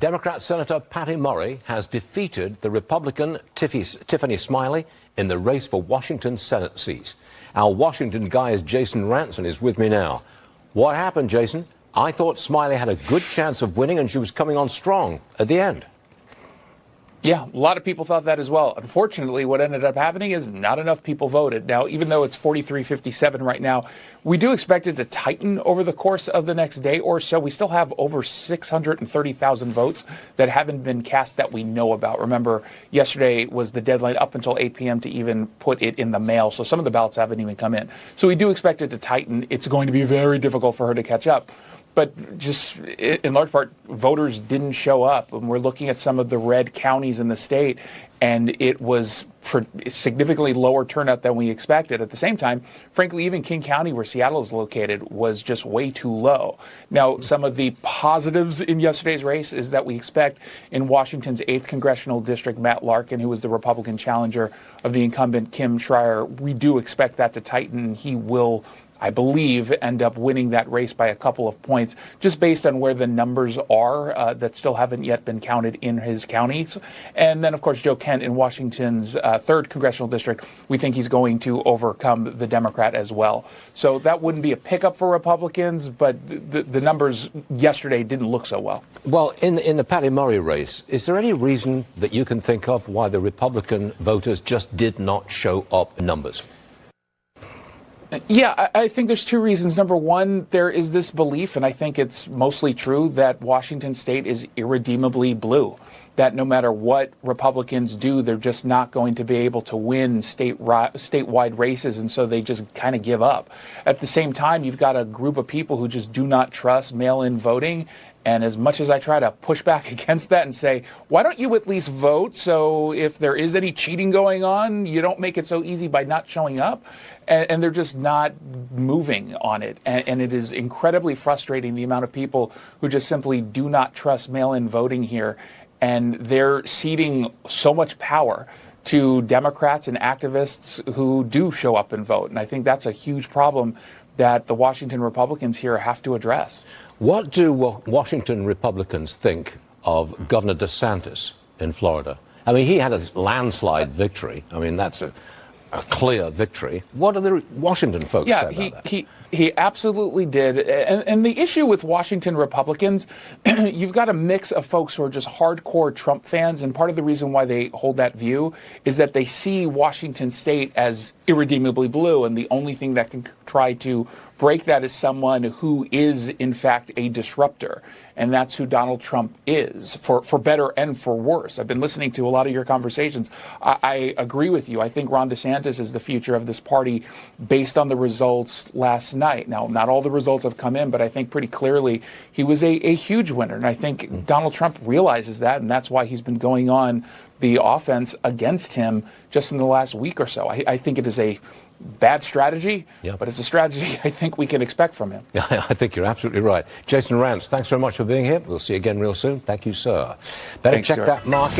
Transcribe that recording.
Democrat Senator Patty Murray has defeated the Republican Tiffany Smiley in the race for Washington's Senate seat. Our Washington guy is Jason Rantz and is with me now. What happened, Jason? I thought Smiley had a good chance of winning and she was coming on strong at the end. Yeah, a lot of people thought that as well. Unfortunately, what ended up happening is not enough people voted. Now, even though it's 43-57 right now, we do expect it to tighten over the course of the next day or so. We still have over 630,000 votes that haven't been cast that we know about. Remember, yesterday was the deadline up until 8 p.m. to even put it in the mail, so some of the ballots haven't even come in. So we do expect it to tighten. It's going to be very difficult for her to catch up. But just in large part, voters didn't show up. And we're looking at some of the red counties in the state, and it was significantly lower turnout than we expected. At the same time, frankly, even King County, where Seattle is located, was just way too low. Now, some of the positives in yesterday's race is that we expect in Washington's 8th congressional district, Matt Larkin, who was the Republican challenger of the incumbent Kim Schreier, we do expect that to tighten. He will, I believe, end up winning that race by a couple of points, just based on where the numbers are that still haven't yet been counted in his counties. And then, of course, Joe Kent in Washington's 3rd congressional district, we think he's going to overcome the Democrat as well. So that wouldn't be a pickup for Republicans, but the numbers yesterday didn't look so well. Well, in the Patty Murray race, is there any reason that you can think of why the Republican voters just did not show up in numbers? Yeah, I think there's two reasons. Number one, there is this belief, and I think it's mostly true, that Washington state is irredeemably blue, that no matter what Republicans do, they're just not going to be able to win statewide races, and so they just kind of give up. At the same time, you've got a group of people who just do not trust mail-in voting. And as much as I try to push back against that and say, why don't you at least vote so if there is any cheating going on, you don't make it so easy by not showing up? And they're just not moving on it. And it is incredibly frustrating, the amount of people who just simply do not trust mail-in voting here. And they're ceding so much power to Democrats and activists who do show up and vote. And I think that's a huge problem that the Washington Republicans here have to address. What do Washington Republicans think of Governor DeSantis in Florida? I mean, he had a landslide victory. I mean, that's a clear victory. What do the Washington folks say about that? He absolutely did. And the issue with Washington Republicans, you've got a mix of folks who are just hardcore Trump fans. And part of the reason why they hold that view is that they see Washington state as irredeemably blue. And the only thing that can try to break that is someone who is, in fact, a disruptor. And that's who Donald Trump is, for better and for worse. I've been listening to a lot of your conversations. I agree with you. I think Ron DeSantis is the future of this party based on the results last night. Now, not all the results have come in, but I think pretty clearly he was a huge winner. And I think Donald Trump realizes that, and that's why he's been going on the offense against him just in the last week or so. I think it is a bad strategy, but it's a strategy I think we can expect from him. I think you're absolutely right. Jason Rantz, thanks very much for being here. We'll see you again real soon. Thank you, sir. Better check that market.